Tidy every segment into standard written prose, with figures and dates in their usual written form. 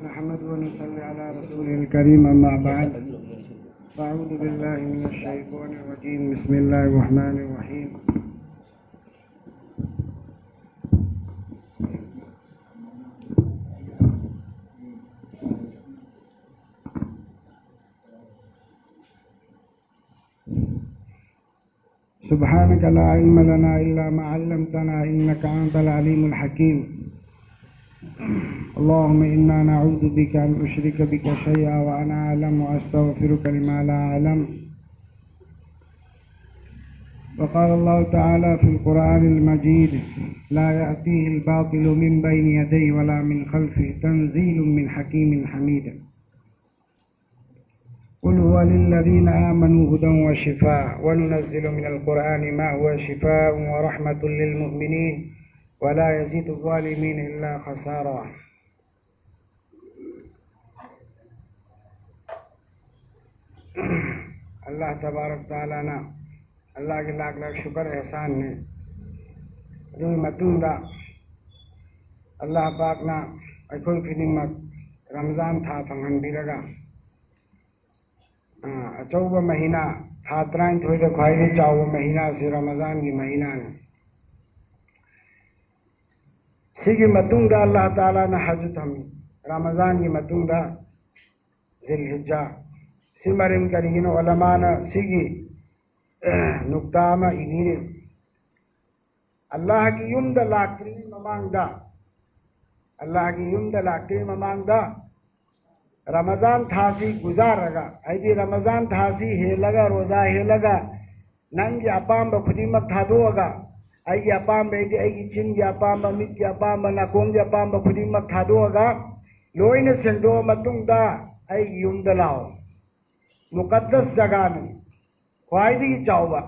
नहमदुहु व नसल्ली अला रसूलिल करीम अम्मा बाद फ़अऊज़ु बिल्लाहि मिनश शैतानिर रजीम बिस्मिल्लाहिर रहमानिर रहीम। सुब्हानक ला इल्म लना इल्ला मा अल्लमतना इन्नका अंतल अलीमुल हकीम। अल्लाहुम्मा इन्ना नऊज़ु बिका अन उश्रिका बिका शैअन व अना अअलम व अस्तगफिरुका लिमा ला अअलम। वक़ाल अल्लाहु तआला फ़िल क़ुरआनिल मजीद ला यअतीहिल बातिलु मिन बैनि यदैहि वला मिन ख़ल्फ़िहि तंज़ीलुम मिन हकीमिन हमीद। क़ुल हुवा लिल्लज़ीना आमनू हुदन व शिफ़ाअ व नुनज़्ज़िलु मिनल क़ुरआनि मा हुवा शिफ़ाअun व रहमतुल लिल मुमिनीन व ला यज़ीदु ज़ालिमीन इल्ला ख़सारा। अल्लाह तबारक तआला ना अल्लाह के लाख लाख शुक्र एहसान ने अदुगी मतुंगदा अल्लाह पाकना अखोई खुदिमक रमज़ान था फंगहनबिरगा अचौबा महीना था तरानिथोइदा ख्वाइदगी चाउबा महीना से रमज़ान की महीना ने सिगी मतुंगदा अल्लाह ताला ना हज थमी रमज़ान की मतुंगदा ज़िलहिज्जा सिमरिम करिगिन उलमाना सिगी नुक्तामा इगिरे अल्लाह की युमदा लाक्त्री ममांगदा अल्लाह की युमदा लाक्त्री ममांगदा रमज़ान थासी गुजारगा ऐदी रमज़ान थासी हेलगा रोजा हेलगा नंगी अपाम्ब खुदिमक थादोगा ऐगी अपाम्ब ऐदी ऐगी चिन की अपाम्ब मिट की अपाम्ब नाकोंग की अपाम्ब खुदिमक थादोगा लोइने सेंदो मतुंगदा ऐगी युमदा लाओ मुकद्दस जगह में ख्वाइदगी चाउबा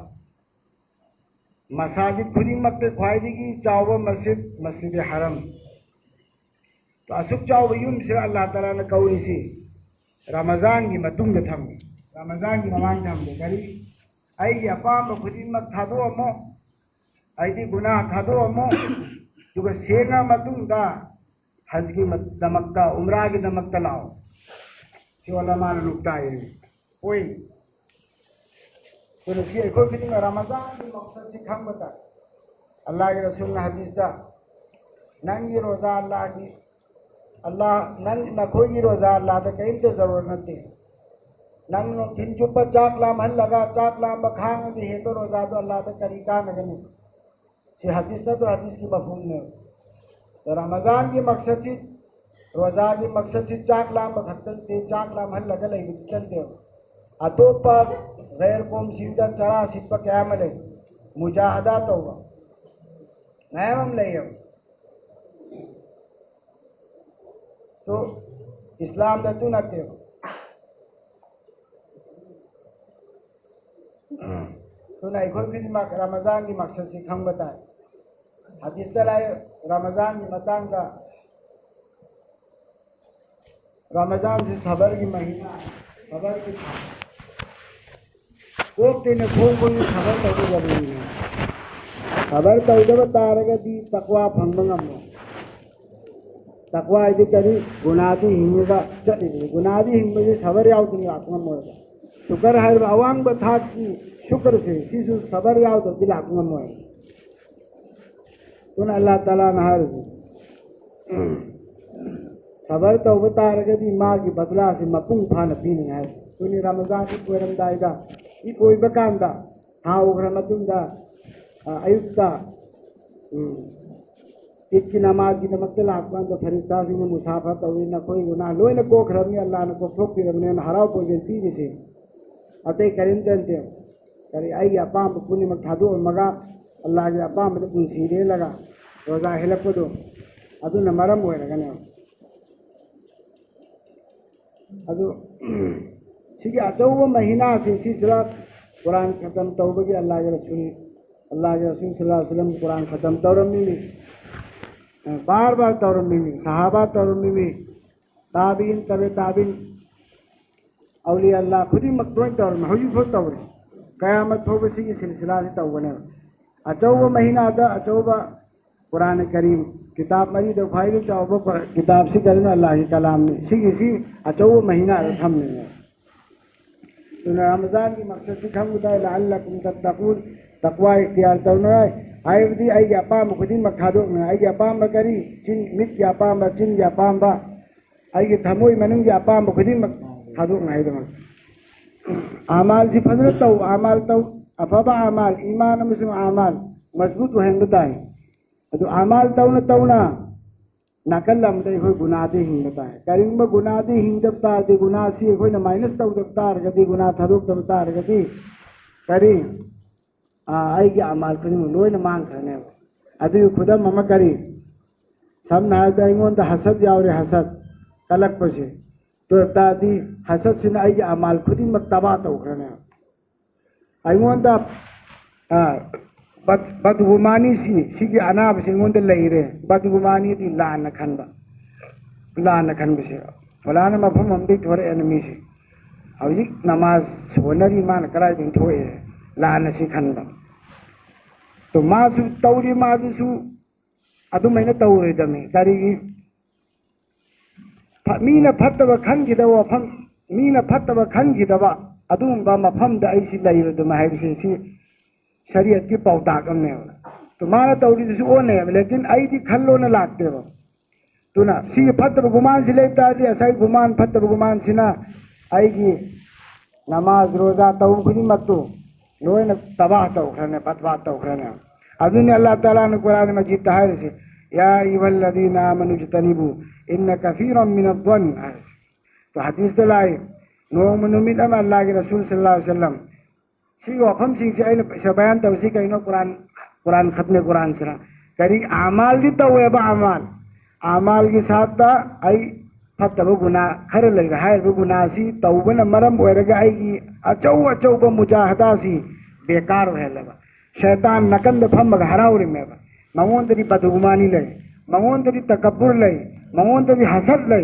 मसाजिद खुदिमक के ख्वाइदगी चाउबा मस्जिद हरम तो असुक चाउबा युम से अल्लाह ताला ने कौरी सी रमज़ान की मतुंग थम रमज़ान की ममांग थम दे करी ऐगी अपाम खुदिमक थादो अमो ऐदी गुनाह थादो अमो जुगा सेना मतुंगदा हज की दमकता उम्रा की दमकता लाओ सी उलमा ने नुक्ता है कोई तो नसी कोई फिर रमज़ान की मकसद से खम बता अल्लाह के रसूल ने हदीस दा नंगी रोज़ा अल्लाह की अल्लाह नंग नखोई की रोज़ा अल्लाह तो कहीं तो ज़रूरत नहीं नंग थिन चुप चाक लाम हल लगा चाक लाम बखांग भी है तो रोज़ा तो अल्लाह तो तरीका नहीं से हदीस दा तो हदीस की मफहूम में तो रमज़ान की मकसद से रोज़ा की मकसद से चाक लाम बखतन थे चाक लाम हल लगा ले चलते हो अतो पर गैर कौम सीधा चरा सिप क्या मले मुजाहदा तो हुआ नया हम ले तो इस्लाम दतु नते तो नहीं कोई फिर रमज़ान की मकसद से हम बताए हदीस तलाए रमज़ान की मतंग का रमज़ान से सबर की महीना सबर की कोई ने कोई खबर तो जरूरी है खबर तो जब तारगा दी तकवा फंगंगम तकवा इधर करी गुनादी हिंगा चली गुनादी हिंग में सबर याव तो आत्मा मोएगा शुक्र है अवांग बता की शुक्र से शिशु सबर याव तो दिल आत्मा मोएगा तो अल्लाह ताला ने हर सबर तो बता रहे दी माँ की बदला से मपुंग था न पीने है तो नहीं रमज़ान की कोई रमदाइदा ये कोई बकांदा हाँ उग्र मतुंदा अयुक्ता इसकी नमाज की नमक लाखवान तो फरिश्ता से मुसाफा तो न कोई गुनाह लोई न कोख रमी अल्लाह ने को फ्रोक रमने न हराव को जैसी जैसे अतः करें तेंते करे आई अपाम पुण्य में खादो मगा अल्लाह के अपाम में कुछ सीधे लगा रोजा हेलप को दो अदु न मरम हुए लगा ने अदु ठीक है अचौबा महीना से सिलसिला कुरान खत्म तौबा की अल्लाह के रसूल सल्लल्लाहु अलैहि वसल्लम कुरान खत्म तौरमी में बार बार तौरमी में सहाबा तौरमी में ताबीन तबे ताबीन औलिया अल्लाह खुद ही मकतून तौर में हुई खुद तौर क़यामत हो बसी की सिलसिला से तौबा ने अचौबा महीना दा अचौबा कुरान करीम किताब मरी दो फाइल चाहो किताब से करना अल्लाह के कलाम में सी अचौ महीना थम नहीं है तो रमजान की मकसद से हम बताए लअल्लकुम तत्तकून तकवा इख्तियार करना है आयवदी आई अपाम खुदी मखादो में आई अपाम करी चिन मिट या अपाम चिन या अपाम बा आई थमोई मनुंग या अपाम खुदी मखादो में है आमाल जी फजल तो आमाल तो अफबा आमाल ईमान मुस्लिम आमाल मजबूत हों बताए तो आमाल तौना नाकल अखोई गुनादे हिंगता है करीब गुनादे हिंगब तारदे गुना से अखोई माइनस तौदब तारगदी गुना थदोदब तारगदी करी आईगे आमाल खुद लोन मांगखने अदु खुदम अमा करी समना हायद हसद यावरे हसद कलक पसे तो तादी हसद सिना आईगे आमाल खुद तबा तौखने अइंगोंद बदगुमानी सी अनाब से लेरे बदगुमानी लान खनब से फलाना मफम अमदी थोड़े एनमी से हजिक नमाज सोनरी मान कराई थोए लान से खनब तो मासु तौरी मादुसु अदुमैना तौरेदमी करी मीना फत्तब खनगिदब वफम मीना फत्तब खनगिदब अदुंबा मफमदा ऐसी लैरदुम हाइबसे सी शरीयत की पौताक ने तो माना तौरी ओने लेकिन आई खलो न लागते तो ना सी फत्तब गुमान से लेता है असई गुमान फत्तब गुमान सिना आई नमाज रोजा तौ खुदी मतो लोन तबाह तौखने फतवा तौखने अदुन अल्लाह ताला ने कुरान मजीद तहर से या अय्युहल्लज़ीना आमनु जतनिबू इन्न कसीरम मिनज़्ज़न्न तो हदीस लाई नोम नुमित अल्लाह के रसूल सल्लल्लाहु अलैहि वसल्लम सी वफम सिंह से बयान तब सी कहीं कुरान खत्म कुरान सरा करी आमाल दी तवेब आमाल के साथ आई फतब गुना खर लग है गुना सी तौबन मरम ओरगा आई अचौ अचौब मुजाहदा सी बेकार रहलबा शैतान नकंद फम हराउरी में मंगोंदरी बदगुमानी ले मंगोंदरी तकब्बुर ले मंगोंदरी हसद ले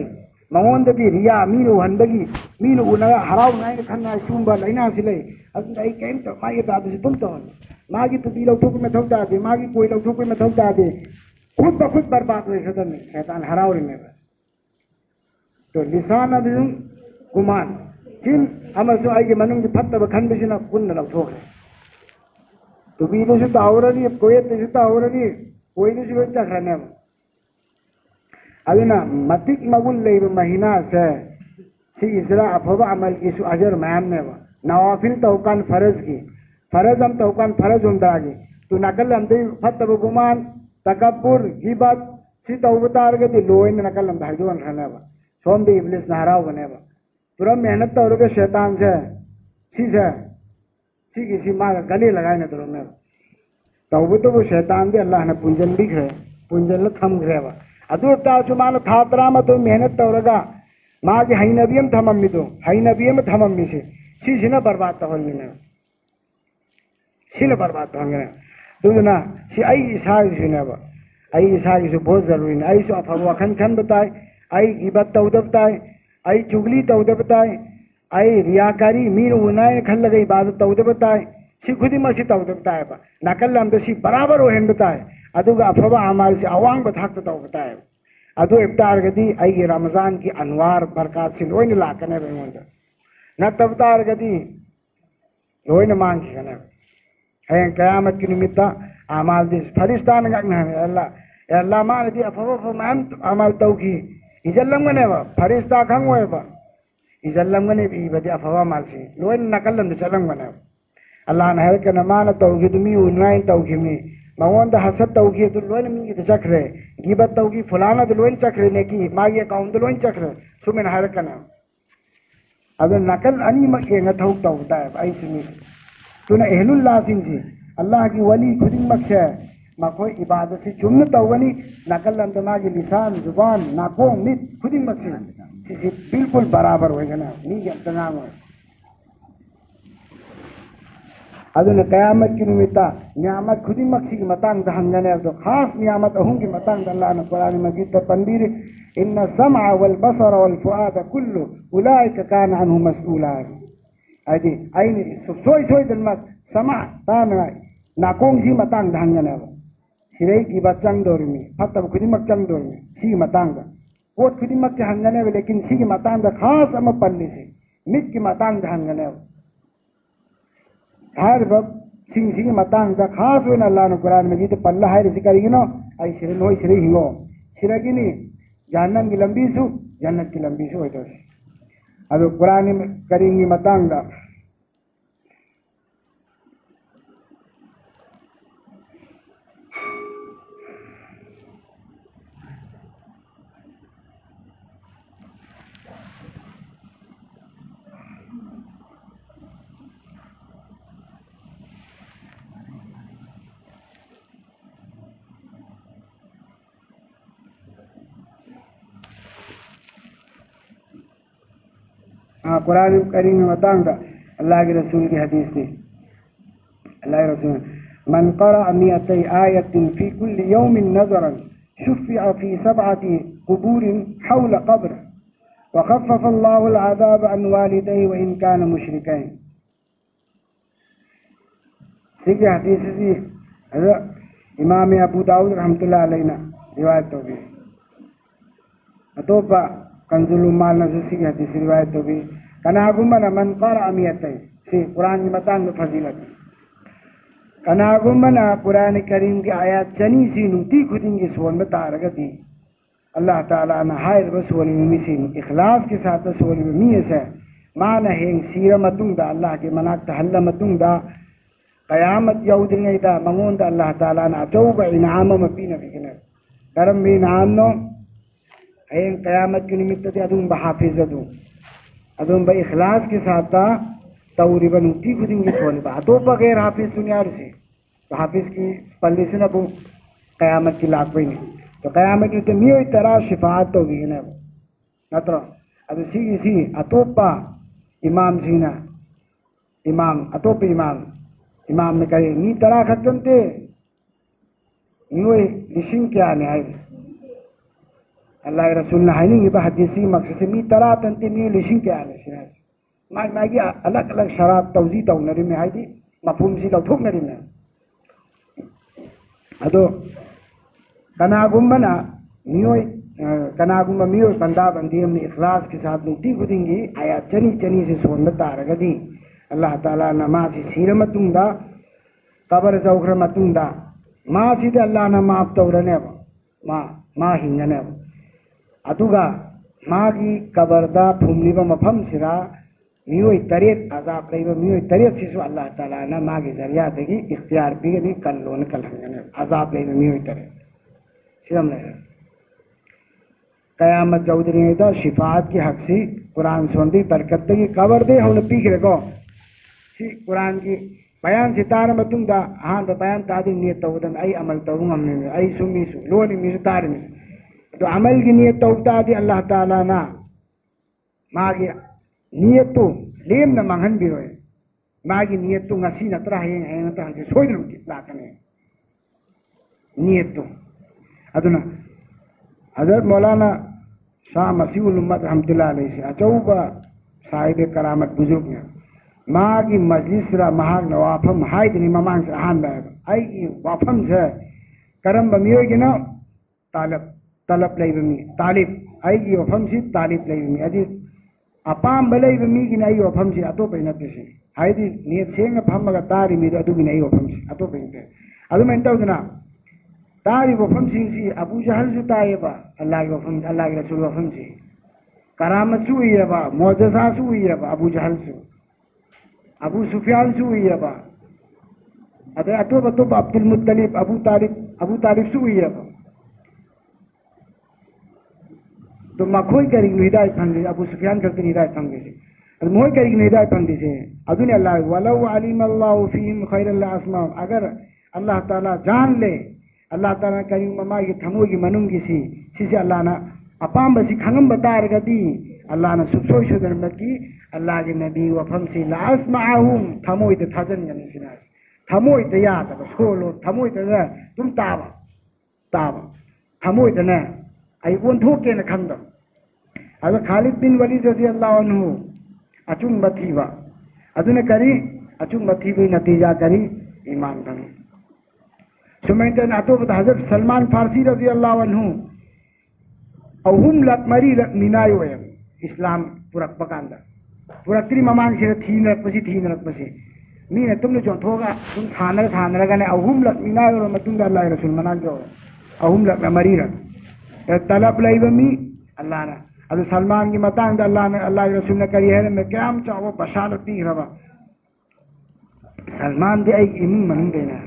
मंगोंदरी रिया मीनु हंदगी मीनु उना हराउ नाइन खन्ना चुंबा लैना से ले अदु आई केम तो मागी दादु से तुम तो मागी तो दी लौठोक में थौक दादे मागी कोई लौठोक में थौक दादे खुद ब खुद बर्बाद हुए सदन में शैतान हराउरी में तो लिसान अदुन गुमान जिन अमसो आई के मनुंग फत्तब खंड से ना कुन लौठोक तो बीलो से तावरनी कोई से तावरनी कोई से लो चखरने अदुना मतिक मगुल ले महीना से सी इसरा अफवा अमल की सु अजर मैम ने नवाफिल तौकान फरज की फरज हम तौकान फरज उमदागी तो नकल हम दे फतब गुमान तकब्बुर गिबत सी तौबतार के लोइन नकल हम भाईदोन रहने सोम दे इब्लिस नाराव बने पूरा मेहनत तौर शैतान से सी किसी माँ गले लगाए न तो मैं तब तो वो शैतान दे अल्लाह ने पुंजन दिख रहे पुंजन थम रहे अदुर्ता चुमान थातरा मत मेहनत तौरगा माँ की हई नबियम थमम्मी तो हई नबियम थमम्मी से सी न बर्बाद तो होंगे ना सी न बर्बाद तो होंगे तो ना सी आई ईसा की बहुत जरूरी है आई सो अफवा खन खन बताए आई गिबत तौद बताए आई चुगली तौद बताए आई रियाकारी मीर उनाए खल लगे इबादत तौद बताए सी खुद मसी तौद बताए नकल हम सी बराबर हो हेन बताए अदुगा अफवा अमाल से अवांग बथाक तौ बताए अदु इफ्तार गदी आई रमजान की अनवार बरकत से लोइन लाकने बेमंद न तबतार गदी लोइन मांग खने है कयामत की निमित्त अमाल दिस फरिश्तान गन है अल्लाह मान दी अफवा फमान अमाल तौकी इजल्लम गने फरिश्ता खंग होए इजल्लम गने भी बदे अफवा माल से लोइन नकल लम चलम गने अल्लाह ने है के नमान तौकी तुमी उनाइन तौकी में मगोंद हसद तौकी तो लोइन मी के चक्रे गिबत तौकी फलाना तो लोइन चक्रे ने की मागी अकाउंट तो लोइन चक्रे सुमेन हर कना अगर नकल अनी मके न थौक तौता है आई सुनी तुना एहलुल्लाह सिंह जी अल्लाह की वली खुद मक्से मको इबादत से चुम्न तौगनी नकल अंदमा की लिसान जुबान नाको मित खुद मक्से से बिल्कुल बराबर होएगा ना नी अंतनाम है अदुन कयामत की निमित्ता नियामत खुदी मक्सी की मतंग दहंगने तो खास नियामत अहूं की मतंग अल्लाह ने कुरान मजीद पर तंबीर इन्न समअ वल बसर वल फुआद कुल्लु उलाइका कान अनहु मसऊला आदि आइने सोई दिन मत समा तान नाकोंग सी मतंग दहंगने सिरई की बात चंग दोरमी फतब खुदिमक चंग दोरमी सी मतंग पोत खुदिमक के हंगने लेकिन सी की मतंग खास अम पल्ली से मिट की मतंग हंगने हर वक्त सिंग सी की मतंग खास वे अल्लाह ने कुरान में जीते पल्ला है रिसी करेगी नो आई सिर नो सिर हिंगो सिरगी नी जहन्नम की लंबी सु जन्नत की लंबी सु होतो अब कुरान में करेंगी मतंग हाँ कुरान करीम में बताऊंगा अल्लाह के रसूल की हदीस थी अल्लाह के रसूल मन क़रा मिअतै आयतिन फी कुल्लि यौमिन नज़रन शुफ़िअ फी सबअति क़ुबूरिन हौल क़ब्र व ख़फ़फ़ अल्लाहु अल-अज़ाब अन वालिदैहि व इन कान मुशरिकैन। ठीक है हदीस थी इमाम अबू दाऊद रहमतुल्लाह अलैहि ने रिवायत होगी अतोबा कंजुल उम्माल नज़ुसी की हदीस रिवायत होगी कनागुमन मन क़रा मिअतै से कुरान की मतंग फजीलत कनागुमन कुरान करीम की आयत चनी सी नुती खुदिंगी सोन में तारगती अल्लाह ताला ने हायर बसोली में मिसिन इखलास के साथ बसोली में मियस है मान हेंग सीरा मतुंगा अल्लाह के मनाक तहल्ला मतुंगा क़यामत यौद्रिंगा मंगोंदा अल्लाह ताला ने अचौबा इनाम में पीना बिगने करम भी इनाम नो हेंग क़यामत की निमित्त अदुम बहाफिज अदुम भाई इखलास के साथ तौरीबन उठी खुदिंगी सोने बा तो बगैर हाफिज दुनिया से तो हाफिज की पल्ली से ना वो क़यामत की लाख भी नहीं तो क़यामत की तो मियो तरह शिफात होगी ना नत्र अब इसी अतोपा इमाम सीना इमाम अतोप इमाम ने कहे नी तरह खत्म थे न्यू लिशिंग क्या ने आई अल्लाह के रसूल ने हाइनिंग इबा हदीसी मकसद से मी तरह तंते मी लिशिंग क्या ने मागी अलग अलग शराब तवजी तौनरी में हाइदी मफहूम सी लौथोकनरी में अदो कनागुम्बना मियोय कनागुम्बा मियोय बंदा बंदी हमने इखलास के साथ नुती खुदिंगी आया चनी से सोन तारगदी अल्लाह ताला नमाज सीर मतुंगा कबर जौखर मतुंगा माँ सीधे अल्लाह न माफ तौरने माँ हिंगने अदुगा माँ की कबरदा फुमलीबा मफम सिरा मियोय तरेत अजाब लेबा मियोय तरेत सिसु अल्लाह ताला न माँ के जरिया देगी इख्तियार भी नहीं कल्लोन कल हंगने अजाब लेबा मियोय तरेत सिरम ले क़यामत चौधरी दा शिफात की हक सी कुरान सुनदी बरकत की कबर दे हम पीक रखो सी कुरान की बयान सितार मतुंगा हाँ तो बयान तादी नियत तौदन आई अमल तौंग हमने आई सुमी सु लोनी मिस तार मिस तो अमल की नियत तौता दी अल्लाह ताला ना मागी नियत तो लेम न मंगन भी रोए मागी नियत तो ngasi नतरा है नतरा है सोइदन की लाकने नियत तो अदुना हज़रत मौलाना शाह मसीहुल उम्मत रहमतुल्लाह अलैहि से अचौबा साहिब करामत बुजुर्ग ने माँ की मजलिस रा महाग नवाफम हाय दिन ममांग से आहान बैग आई की वाफम से करम बमियो की ना तलब लई बमी तालिब आई की वाफम से तालिब लई बमी अदी अपाम बलई बमी की नहीं वाफम से अतो पैनते से हाय दी नियत सेंग फम मगा तारी मेरे अदु की नहीं वाफम से अतो पैनते अदु मैं इंता उतना तारी वफम सिंसी अबू जहल जुताएबा अल्लाह के वफम अल्लाह के रसूल वफम से करामत सु हुई बा मौजज़ा सु हुई बा अबू जहल सु अबू सुफियान सु हुई बा अतः अतो अब्दुल मुत्तलिब अबू तालिब सु हुई बा तो मखोई करेंगे हिदायत फंगे अबू सुफियान करते हिदायत फंगे से मोह करेंगे हिदायत फंगे से अदुन अल्लाह वलौ अलिम अल्लाहु फीहिम खैरन लअस्मा अगर अल्लाह ताला जान ले अल्लाह ताला करीम ममा की थमो की मनुंगी सी से अल्लाह ना अपाम बसी खंगम बतार गदी अल्लाह ना सुबसोई शुदर मकी अल्लाह के नबी वफम से लास्माहुम थमो इते थजन गनी सिना थमो इते याद बस खोलो थमो इते तुम ताब थमो इते ने आई उन ठोके न खंदम अगर खालिद बिन वलीद रज़ियल्लाहु अन्हु अचुंग बथीवा अदुने करी अचुंग बथी भी नतीजा करी ईमान बनी सुमेंटन अतोब हजरत सलमान फारसी रजी अल्लाह अन्हु अहुम लक मरी लक मिनायो इस्लाम पुरक पकांदा पुरक त्री ममांग से थी नरक पसी मीने तुमने चोंथोगा तुम थानर ने अहुम लक मिनायो मतुंग अल्लाह रसूल मना जो अहुम लक मरी लक तलब लइब मी अल्लाह ना अदु सलमान की मतांग अल्लाह ने अल्लाह रसूल ने करी है मैं क्या चाहो बशारत दी रवा सलमान दे एक इमाम मन देना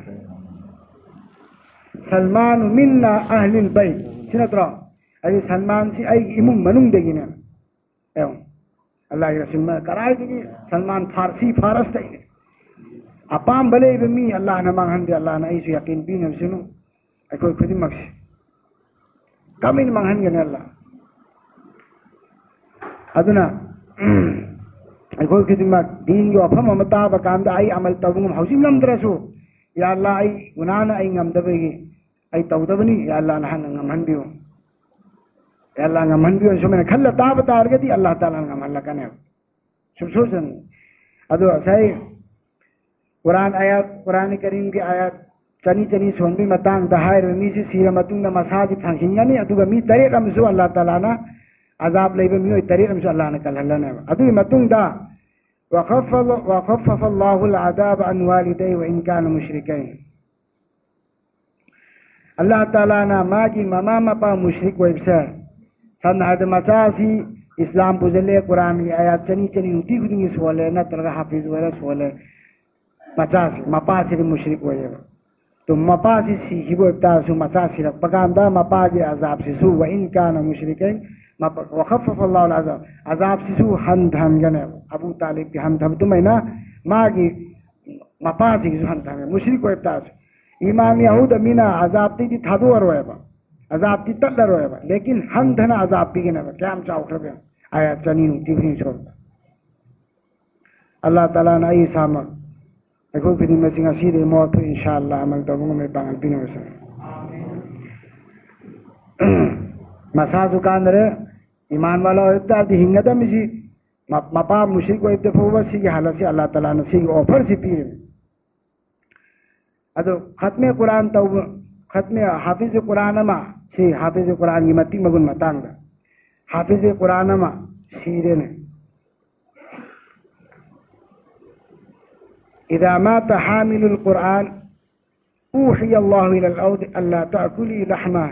सलमान मिन्ना अहलिल बैत सिनत्रा अरे सलमान से एक इमाम मनुंग देगी ना एवं अल्लाह रसूल में कराए कि सलमान फारसी फारस तई अपाम भले बमी अल्लाह ने मांगन दे अल्लाह ने ऐसे यकीन भी न सुनो कोई खुद मक्स कम इन मांगन गने अल्लाह अदुना कोई खुद मक दीन यो अफम अमता बकाम दा आई अमल तबुम हौसिम नमद्रसु या अल्लाह आई गुनाह आई ngमदबेगी आई तौदबनी या अल्लाह ने हन ngमहन बियो या अल्लाह ngमहन बियो सुमने खल्ला ताब तारगती अल्लाह ताला ngमहन लकने सुसुसन अदो सही कुरान करीम की आयत चनी सोनबी मतांग दहायर मी से सीरा मतुंग मसाज फंगिंगनी अदुगा मी तरे रमसु अल्लाह ताला ना अजाब लेबे मी तरे रमसु अल्लाह ने कलहलने अदु मतुंग दा वखफ़फ़ अल्लाहु अज़ाब अन वालिदै व इन कान मुशरिकैन अल्लाह ताला ना मागी ममा मपा मुशरिक वेबसा सन आद मचासी इस्लाम पुजले कुरान की आयत चनी उठी खुदी सोले न तरगा हाफिज वरा सोले मचासी मपासी मुशरिक वेबा तो मपासी सी हिबो तासु मचासी रक पकांदा मपागी अजाब सिसु व इन कान मुशरिकैन वखफ़फ़ अल्लाहु अज़ाब अजाब सिसु हन धन गने अबू तालिब की हम धब तुमैना मागी मपासी की हन धन मुशरिक वेबता ईमान यहूद मीना अजाब ती थादो रोएबा अजाब ती तल्ला रोएबा लेकिन हन धन अजाब भी गने क्या हम चाहो खरबे आया चनी ती छोड़ अल्लाह ताला ने ई सामक देखो फिर में सिंगा सीधे मौत इंशाअल्लाह अमल तबुंग में बांगल बिनो से मसाजु कांदरे ईमान वाला होता दी हिंगदा मिसी मपा मुशरिक को इत्ते फोवा सी की हालत से अल्लाह ताला ने सी ऑफर सी पी अदो खत्मे कुरान तब खत्मे हाफिज कुरान मा सी हाफिज कुरान की मती मगुन मतांग हाफिज कुरान मा सीरे ने إذا مات حامل القرآن أوحي الله إلى الأرض ألا تأكلي لحمه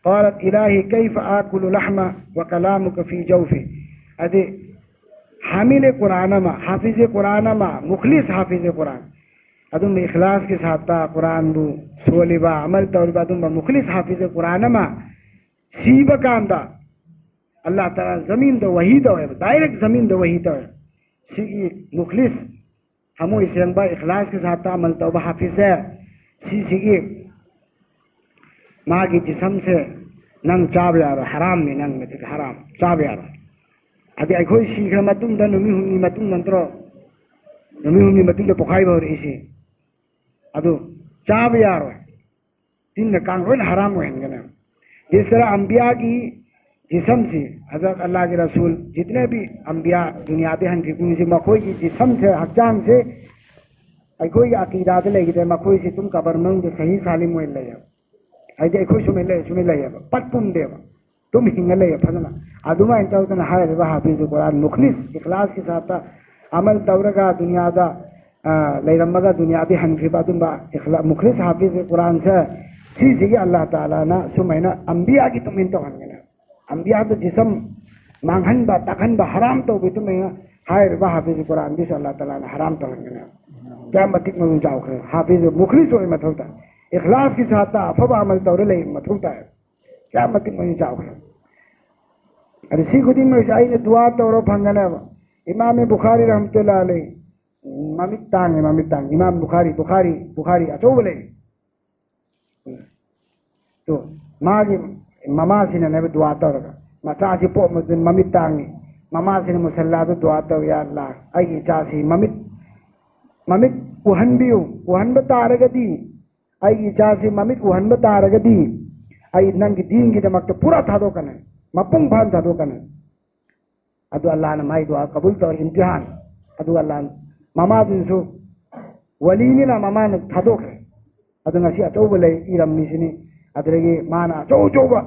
قالت إلهي كيف آكل لحمه وكلامك في جوفي أدي حامل قرآن ما حافظ قرآن ما مخلص حافظ قرآن أدم إخلاص के साथ कुरान बु सोलिबा अमल तौलिबा तुम मुखलिस हाफिज कुरान मा सीबा कांदा अल्लाह ताला जमीन तो वही तो है डायरेक्ट जमीन तो वही तो है सी मुखलिस हमो इसंबा इखलास के साथ अमल तौबा हाफिज है सी मागी जिसम से नंग चाब यार हराम में नंग में हराम चाब यार अभी अखोई सीखर मतुंग दा नुमी हुनी मतुंग मंत्रो नुमी हुनी मतुंग दा पोखाई बावर इसी अदो चाब यार तीन कांग रोन हराम होएंगे ना जिस तरह अंबिया की जिसम से हज़रत अल्लाह के रसूल जितने भी अंबिया दुनियाते हन फिकुन से मखोई की जिसम से हजाम से कोई अकीदात लेगी मखोई से तुम कबर में सही सालिम मोल ले అయితే ఎక్కువ సుమిలయ్యవ పట్టుందేవ तुम हिंगलय फजना अदुमा इंतौतना हाय रे हाफिज कुरान मुखलिस इखलास के साथ अमल तौरगा दुनियादा लेरमगा दुनियादी हनफिबा दुबा इखलास मुखलिस हाफिज कुरान से सीधी अल्लाह ताला ना सुमैना अंबिया की तुम इंतो हनगना अंबिया तो जिसम मांगन बा तखन बा हराम तो भी तुम हाय रे हाफिज कुरान भी अल्लाह ताला ने हराम तो हनगना क्या मतिक में जाओ हाफिज मुखलिस होए मत होता इखलास के साथ अफबा अमल तौर ले मत होता है क्या मत में जाओ अरे सी खुदी में ईसाई ने दुआ तौर फंगना इमाम बुखारी रहमतुल्लाह अलैहि ममितांग इमाम बुखारी अचो बोले तो मागी ममा सिने ने दुआ तौर मचासी पो ममितांग ममा सिने मुसल्ला तो दुआ तौर या अल्लाह आई चासी ममित उहन बतारगदी आई चासी ममित उहन बतारगदी आई नंग दीन की दमक तो पूरा था दो कने मपुंग भान था दो कने अदु अल्लाह ने माई दुआ कबूल तो इम्तिहान अदु अल्लाह ममा दिन सो वली ने ना ममा ने था दो कने अदु ngasi achouba lei irammi sini adregi mana achouba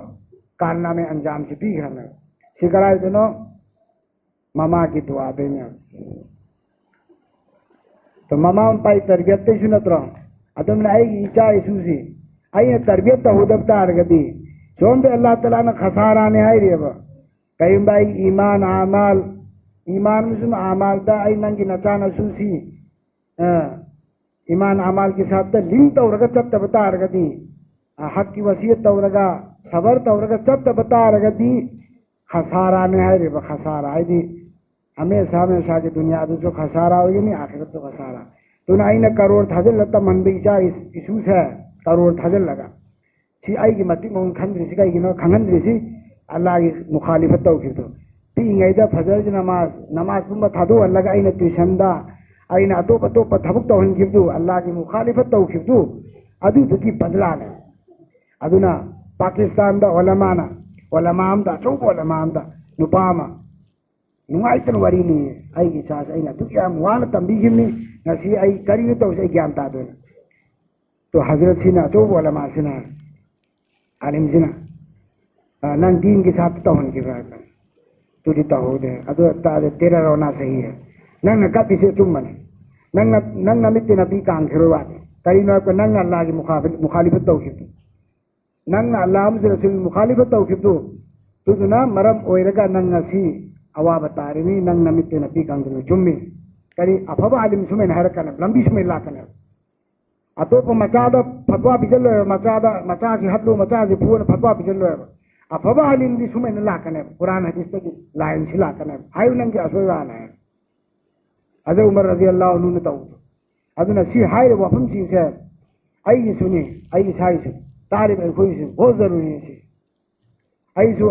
karna me anjam si pi khana sikarai deno mama ki dua benya to mama un pai tarbiyat te sunatro adum na ai icha isusi ai tarbiyat ta hudab ta argadi sonde allah taala na khasara ne ai reba kayum bai iman amal iman musum amal da ai nangi na chana susi ईमान अमाल के साथ link तौरगा चत्त बता रगदी हक की वसीयत तौरगा सबर तौरगा चत्त बता रगदी खसारा ने है रे खसारा है दी हमेशा हमेशा की दुनिया में जो खसारा होगी नहीं आखिरत तो खसारा तो ना इन करोड़ थाजल लगता मन बीचा इशूस है करोड़ थाजल लगा सी आई की मती मोन खंद्री सी कई नो खंगंद्री सी अल्लाह की मुखालिफत तौकी तो पी इंगैदा फजर नमाज नमाज तुम थादो अल्लाह का इन ट्यूशन दा अना अतोप अतोप थबक तौहनखिबदु अल्लाह की मुखालिफत तौखिबदु अदुदुगी बदलाने अदुना पाकिस्तान दा ओलमा अमदा अचौब ओलमा अमदा नुपामा नुंगाइतन वरीनी आई की सास अना दुक याम वाना तंबीगिमनी नसी आई करी तौसे ज्ञान तादोन तो हजरत सिना अचौब ओलमा सिना आलिम सिना नंग दीन के साथ तौहनखिबा तुदी तौदे अदु तादे तेरा रोना सही है नंग कपि से चुम्मने नंग मित्ते नबी कांग खिरवात करी नो को नंग अल्लाह की मुखालिफत तौखिब नंग अल्लाह से रसूल मुखालिफत तौखिब तो ना मरम ओइरगा नंग सी अवा बतारिनी नंग मित्ते नबी कांग चुम्मी करी अफबा आलिम सुमेन हरकन लंबी सुमेन लाकन अतोप मचादा फतवा बिजल मचा से हदलो मचा से फून फतवा बिजल अफबा आलिम दी सुमेन लाकन कुरान हदीस की लाइन से लाकन आयु नंग के असोयान है अजय उमर रजी अल्लाह अन्हु ने तौ अदुना सी हाय वफम सी से आई सुनी आई साई से तारिब कोई से बहुत जरूरी है सी आई सु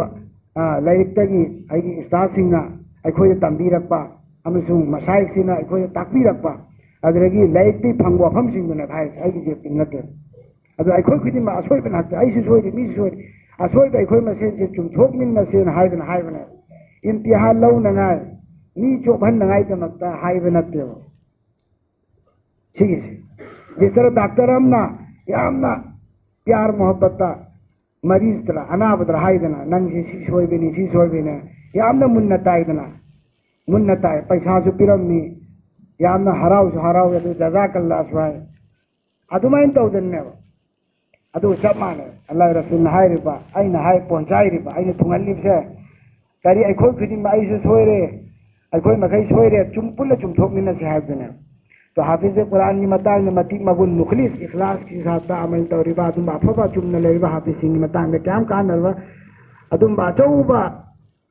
लाइक तगी आई उस्ताद सिंह आई कोई तंबी रखपा अमसुं मशाइख सिना आई कोई ताकबी रखपा अदरगी लाइक ती फंग वफम सिंह ने भाई आई की जे पिन नते अदु आई कोई खुदी मा असोय बना आई सु सोय मी सोय असोय आई कोई मसे जे चुम थोक मिन मसे हाय बने इम्तिहान लौ नंगाय नी चोभन नंगाइदमक्ता हाइब नत्तेव ठीक जिस तरह डॉक्टर हमना यामना प्यार मोहब्बत मरीज तरह अनाबद्र हाइदना नंग सी सोयबिनी यामना मुन्नताय पैसा सु पिरमनी यामना हराव यदु जजाकल्लाह स्वाय अदुमाइन तौदन्नेव अदु सब माने अल्लाह रसूल हाइरिबा आइना हाइ पहुंचाइरिबा आइना थुंगलिबसे करी अखोय खुदिम आइसु सोयरे अखोई मखई सोयरे चुमपुल चुमथोकमिन से हाइबने तो हाफिज कुरान की मतांग में मती मगुल मुखलिस इखलास के साथ अमल तौरिबा तुम अफबा चुमन लेबा हाफिज सिंह मतांग में क्या कानरबा अदुम बाचौबा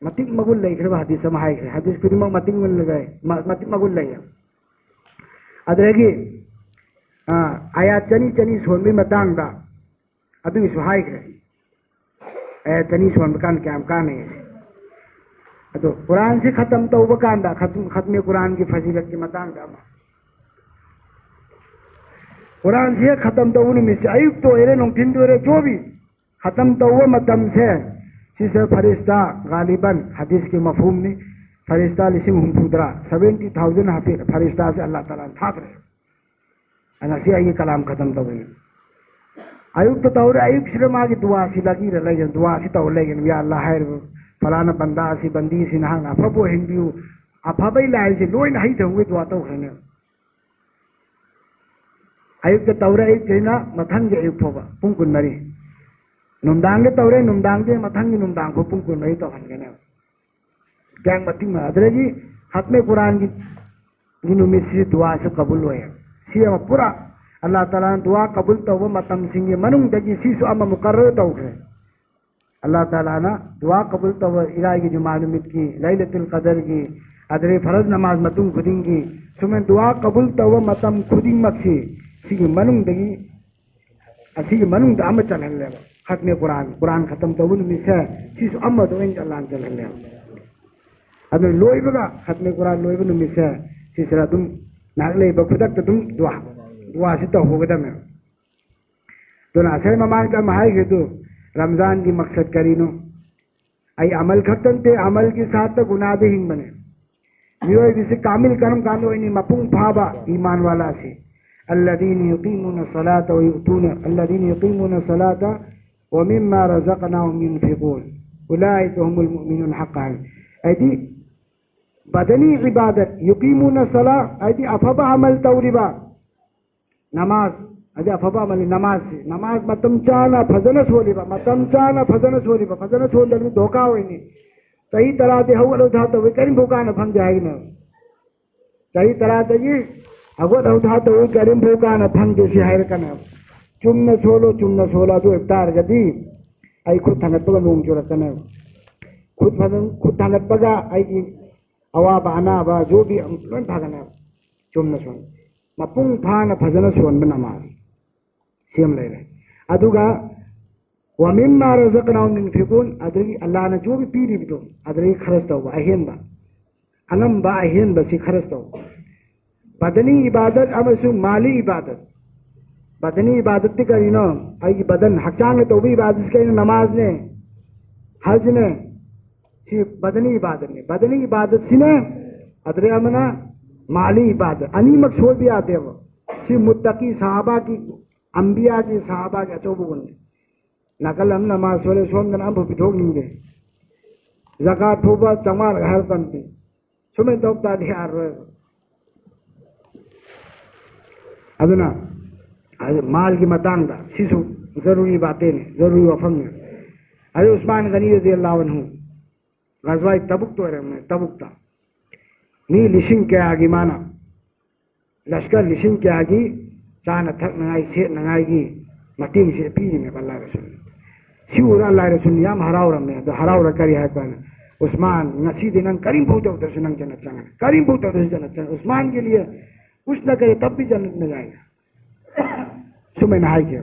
मती मगुल लेखरबा हदीस में हाइखरे हदीस खुदिम मती मगुल लगाय मती मगुल लय अदरगी आया चनी सोनबी मतांग दा अदु इस हाइखरे आया चनी सोन कान क्या काने तो कुरान से खत्म तो वकांदा खत्म कुरान की फजीलत की मतांग कुरान से खत्म तो उनमें से अयुब तो एरे नोंथिन दोरे जो भी खत्म तो वो मतम से सिसे फरिश्ता गालिबन हदीस के मफहूम ने फरिश्ता लिसिंग हुमफुदरा 70,000 फरिश्ता से अल्लाह ताला थाक रहे अनसी आई कलाम खत्म तो गई अयुब तो तौर अयुब श्रमा की दुआ सी लगी रहे दुआ सी तो लेकिन या अल्लाह है फलाना बंदा सी बंदी सी नहांग अफबो हिंदियो अफबई लाइ से लोइन हई थंगे दुआ तो खने अयुब के तौरे एक जेना मथंग के अयुब फोबा पुंग कुन मरी नुमदांग के तौरे नुमदांग के मथंग की नुमदांग को पुंग कुन मरी तो खने गैंग मती में अदरजी खत्म कुरान की जिनुमी से दुआ से कबूल हुए सी पूरा अल्लाह ताला दुआ कबूल तो वो मतम सिंह मनुंग दगी सी सु अम मुकर्रर तो अल्लाह ताला ना दुआ कबूल तो इलाही की जुमानुमित की लैलतुल कदर की अदरे फरज नमाज मतुम खुदिंग की सुमें दुआ कबूल तो मतम खुदिंग मक्सी सिगी मनुंग दगी असिगी मनुंग दा अम चलन ले खत्म कुरान खत्म तो उन मिसे सिस अम तो इन चलन चलन ले अदर लोइबगा खत्म कुरान लोइब नु मिसे सिसरा तुम नागले बखुदक तुम दुआ से तो होगदा में तो ना से ममान का महाई के तो रमजान की मकसद करीनो आई अमल खत्म थे अमल के साथ तो गुनाह दे हिंग बने मियो जिसे कामिल कर्म कानो इनी मपुंग फाबा ईमान वाला से الذين يقيمون الصلاة ويؤتون الذين يقيمون الصلاة ومما رزقناهم ينفقون أولئك هم المؤمنون حقا أيدي بدني عبادة يقيمون الصلاة أيدي أفبا عمل توربا نماز أيدي أفبا عمل نماز متم چانا فزنا سوليبا متم چانا فزنا سوليبا فزنا سول لن धोखा होइनी सही तरह दे हवल उठा तो करीम भूखा न फंग जाएगी सही तरह दे अगोद उठा तो करीम भूखा न फंग जैसे हायर कना चुम्न सोलो जो इफ्तार गदी आई खुद थंगत पगा नोंग चोरकने खुद थंगत पगा आई की अवा बाना बा जो भी लोन भागना चुम्न सोन मपुंग फान फजन सोन नमाज सेम ले रहे अदुगा वमिम्मा रज़क़नाहुम युनफ़िक़ून अदरी अल्लाह ने जो भी पीरी बिदो अदरी खरच तौबा अहेनबा अनंबा अहेनबा सी खरच तौबा बदनी इबादत अमसुंग माली इबादत बदनी इबादत करीनो आई बदन हचांग तो भी इबादत करीनो नमाज ने हज ने सी बदनी इबादत सी ने अदरे अमना माली इबादत अनीमक छोड़ भी आते वो सी मुत्तकी सहाबा की अंबिया की सहाबा के अचोबु गुण नकल हम नमाज सोले सोम गना अब पिठोक निंगे ज़कात थोबा चमार हर बनती सुमे तो तादी आर अदुना माल की मतांगा शिशु जरूरी बातें ने जरूरी वफम ने अरे उस्मान गनी रज़ी अल्लाह अन्हु गज़वा तबुक तो रहे तबुक था नी लिशिंग के आगे माना लश्कर लिशिंग के आगे चान थक नंगाई से नंगाई मतीन से पीरी में अल्लाह रसूल शिवर अल्लाह रसूल याम हराव रमे तो हराव रकरी है पर उस्मान नसी दिनंग करीम बहुत उधर से नंग जन्नत चंगा करीम बहुत उधर से जन्नत चंगा उस्मान के लिए कुछ न करे तब भी जन्नत में जाएगा सुबह नहाई के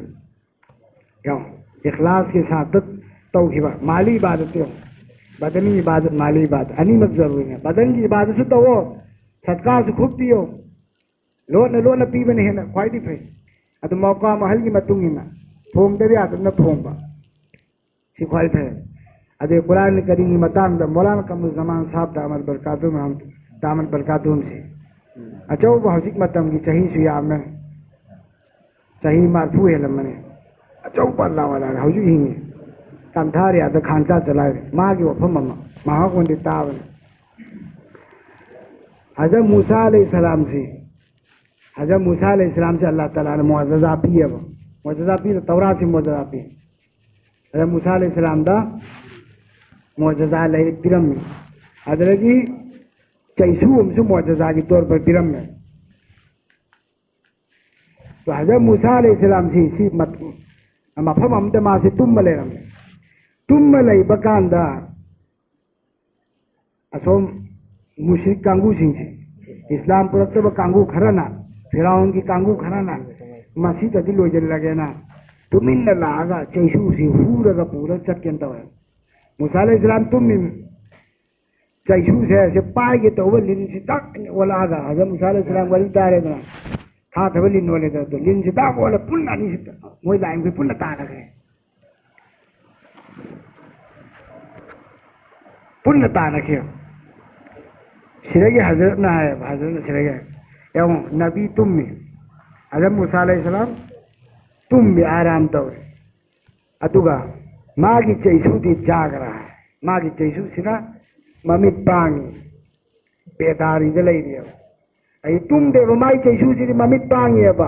क्यों इखलास के साथ तौहीद माली इबादत हो बदनी इबादत माली इबादत अनीमत जरूरी है बदन की इबादत से तो वो सदका से खूब पियो लोन पीबन है ना ख्वाइदी फे अद मौका महल की मतुंगी ना फोम दे आदत न फोम सी ख्वाइद फे अदे कुरान करीम की मतान द मौलाना कमरुल ज़मान साहब दामद बरकातुम हम दामद बरकातुम से अच्छा वो हौसिक मतम की सही सुया में सही मारफू है लमने अच्छा ऊपर अल्लाह वाला हौजु ही कंधार या द खांचा चलाए मां की वफम मम्मा मां को दितावन हज़रत मूसा अलैहिस्सलाम से हज़रत मूसा अलैहिस्सलाम से अल्लाह ताला ने मुअज़्ज़ज़ा पी है मुअज़्ज़ज़ा पी तो तौरात से मुअज़्ज़ज़ा पी हज़रत मूसा अलैहिस्सलाम दा मुअज़्ज़ज़ा ले तिरम में हज़रत की चैसू हमसे मुअज़्ज़ज़ा के तौर पर तिरम में तो हज़रत मूसा अलैहिस्सलाम से इसी मत मफहम हम दमा से तुम ले रहे तुम ले बकांदा असोम मुशरिक कांगू सिंह से इस्लाम पुरतब कांगू खरना फिराउन की कांगू खरना मस्जिद अदिल वजन लगे ना तुमिन लागा चैसू से पूरा पूरा चक्कन तो है मूसा अलैहिस्सलाम तुम चैसू से ऐसे पाए तो वो लिन से तक वो लागा हज़रत मूसा अलैहिस्सलाम वली तारे ना हाथ वो लिन वाले तो लिन से तक वाला पुन्ना नहीं से मोई लाइन पे पुन्ना तारा है पुन्ना तारा क्यों सिरगे हज़रत ना है हज़रत सिरगे एवं नबी तुम में हज़रत मूसा अलैहिस्सलाम तुम भी आराम तो अतुगा माँ की चैसू थी जाग रहा है माँ की चैसू सिना मम्मी पांगी बेदारी जलाई दिया अरे तुम दे वो माई चैसू सी मम्मी पांगी अब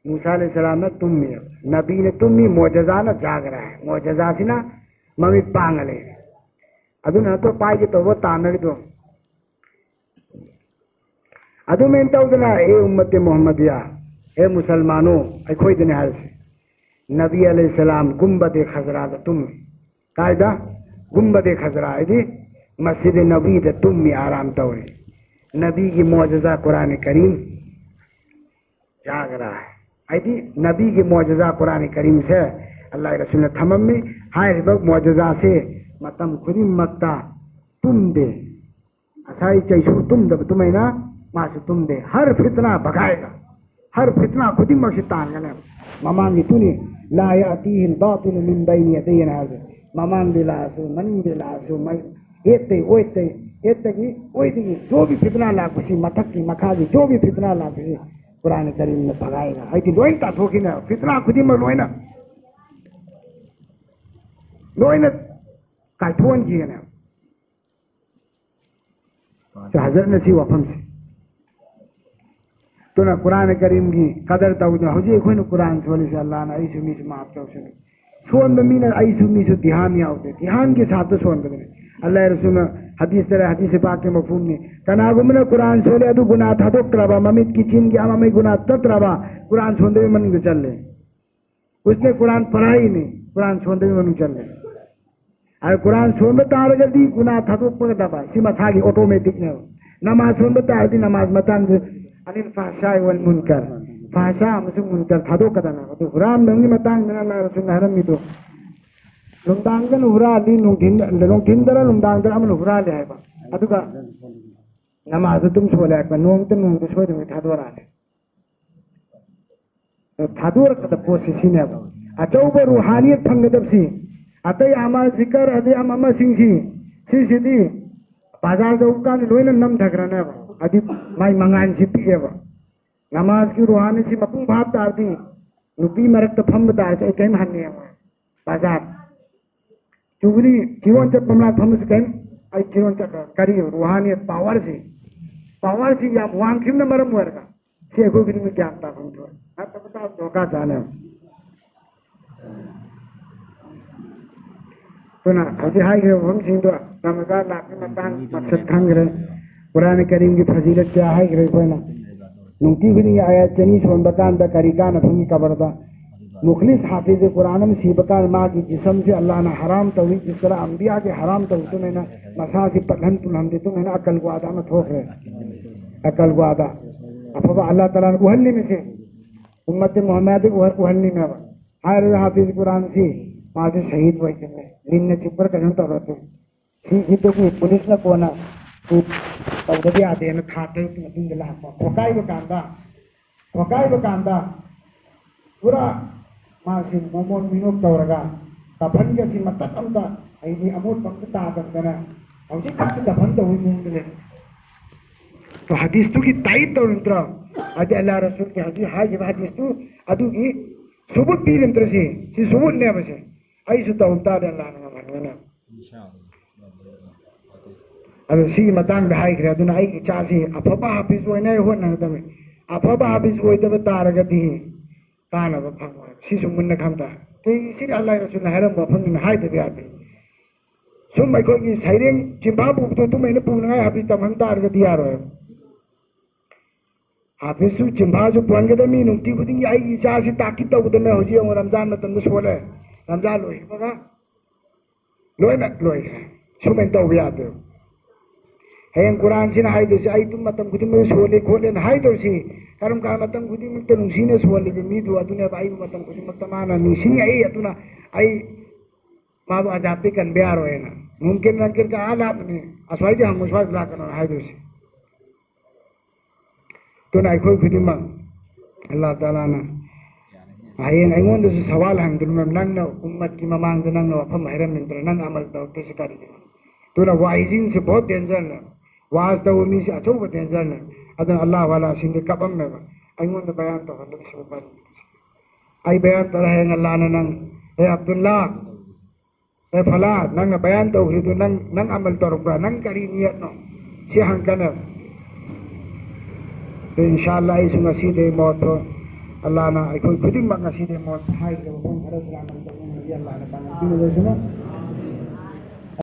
मूसा अलैहिस्सलाम ने तुम में नबी ने तुम ही मोजज़ा ना जाग रहा है मोजज़ा सिना मम्मी पांग ले अदुना तो पाएगी तो वो तानग दो अदु में तौदना ए उम्मत मोहम्मदिया ए मुसलमानों अखोई दिन हाल से नबी अलैहिस्सलाम गुंबद खजरा द तुम कायदा गुंबद खजरा है मस्जिद नबी द तुम में आराम तौरे नबी की मौजज़ा कुरान करीम जाग रहा है आई नबी की मौजज़ा कुरान करीम से अल्लाह रसूल ने थमम में हाय बग मौजज़ा से मतम खुदी मक्ता तुम दे असाई चैसू तुम दब तुम्हें ना माँ से तुम दे हर फितना भगाएगा हर फितना खुदी मक्सितान गने ममान तूने ला यातीहिल बातिल मिन बैनि यदैहि हाज़िर ममान दिलासु मन दिलासु मैं एते की जो भी फितना ला खुशी मथक की मखाजी जो भी फितना ला खुशी कुरान करीम ने भगाएगा आई लोन ताथोखिना फितना खुदिमक लोन कायथोन कीना हजर ने सी वफम से तो ना कुरान करीम की कदर तौद हजे अखोन कुरान सोली से अल्लाह ने ऐसु मीसु माफ तौसने सोन मीना ऐसु मीसु ध्यान यावते ध्यान के साथ सोन बदने अल्लाह रसूल हदीस तरह हदीस पाक के मफहूम ने कनागुमना कुरान सोले अदु गुनाह थादोक्त्रबा ममित की चिन की आमा में गुनाह तत्रबा कुरान सोंदे में मन चल ले उसने कुरान पढ़ा ही नहीं कुरान सोंदे में मन चल ले अरे कुरान सोन तार जल्दी गुनाह थादोक पर दबा सीमा सागी ऑटोमेटिक ने नमाज सोन तार दी नमाज मतंग अनिल फाशाय वल मुनकर फाशा अमसुंग मुनकर थादोक कदना तो कुरान में मतंग में अल्लाह रसूल हरम तो लुंदांगन हुराली नुंगिंदरा लुंदांगन अमन हुराले है बा अदुगा नमाज तुम सोले है नोंग तो सोए तुम्हें थादोरा है तो थादोर कद पोसिसी ने बा अचौब रूहानियत फंगदब सी अतय आमा जिकर अदे आमा सिंसी सी बाजार दौका लोइन नम धगरने बा अदि माई मंगान सी पिए बा नमाज की रूहानी सी मपुंग भाव तारती नुपी मरक तो फंग तार से कहीं हन्ने बाजार चुगली जीवन चट पमला थमस कहीं आई जीवन चट करी रूहानियत पावर से या वांग खिम न मरम वर्गा से को फिर में क्या आता हम तो आप बताओ धोखा जाने तो ना अभी हाई है हम सिंधु रमजान लाके मतंग मकसद खंगरे कुरान करीम की फजीलत क्या है कि कोई ना नुंकी भी आया चनी सोन बकान दा करीका न फंगी कबरदा मुखलिस हाफिज कुरान में सीबकार माँ की जिसम से अल्लाह ने हराम तौही जिस तरह अम्बिया के हराम तो तुम्हें ना मसा से पठन तुलहम दे तुम्हें ना अकल को आदा में ठोक रहे अकल को आदा अफवा अल्लाह ताला ने उहल्ली में से उम्मत मोहम्मद उहल्ली में हर हाफिज कुरान से वहाँ से शहीद हुई जिनमें दिन ने चिपर करने तो रहते ठीक तो कोई पुलिस न कोना तो तब आते हैं खाते दिन दिला कोकाई बकांदा पूरा मासी मोमोन मिनोक तौरगा कफन के सी मतत अमदा ऐनी अमोट पंक तादना औजी कत कफन तो हुई मुंगले तो हदीस तो की ताई तौरंत्र अदे अल्लाह रसूल के हदीस तो अदु की सबूत पीरंत्र से सबूत ने बसे आई सुता उता अल्लाह ने मनना अब सी मतंग हाई करे अदुना आई चासी अफबा हाफिज होने होना तमे अफबा हाफिज होय तब तारगति काना बफंग सिसु मुन्ना खमता सी अल्लाह रसूल हरम बफंग हाई तब यादे सुम अखोगी सैरें चिंबाबू तो तुम्हें पुनगा हाफिज तमन तारगति यारो हाफिज सु चिंबासु पुनगदा मी नुंती खुदिंग आई इचा से ताकी तबदमे होजी रमजान मतंद सोले रमजान लोई बगा लोई सुमें तब यादे हें कुरान से हाई तो आई तुम मतम खुदिंग में सोले खोले हाई तो सी करम का मतम खुदिंग में तो नुसीने सोले मी दो अदुने बाई मतम खुदिंग मतमाना नुसीने आई अदुना आई माबू आजादी कन बिहार होए ना मुमकिन नंकिन का आल आपने असवाई जे हम मुसवाई ला करना हाई तो सी तो ना कोई खुदिंग में अल्लाह ताला ना आयन आइमोन दो सवाल हम दुन में नंग ना उम्मत की ममांग नंग ना वफम हैरम मिंत्र नंग अमल तो कैसे करी तो ना वाइजिन से बहुत डेंजर ना वास्ता वो मी से अचोब डेंजर ना अदन अल्लाह वाला सिंह कपम में आइमोन तो बयान तो हल्ले से ऊपर आई बयान तो रहे अल्लाह ने नंग हे अब्दुल्ला हे फला नंग बयान तो हुई तो नंग अमल तो रुपा नंग करी नियत नो से हंकन तो इंशाअल्लाह इस मसीदे मौत हो अल्लाह ना कोई खुद ही मसीदे मौत हाई के वो हर अल्लाह ने अल्लाह ने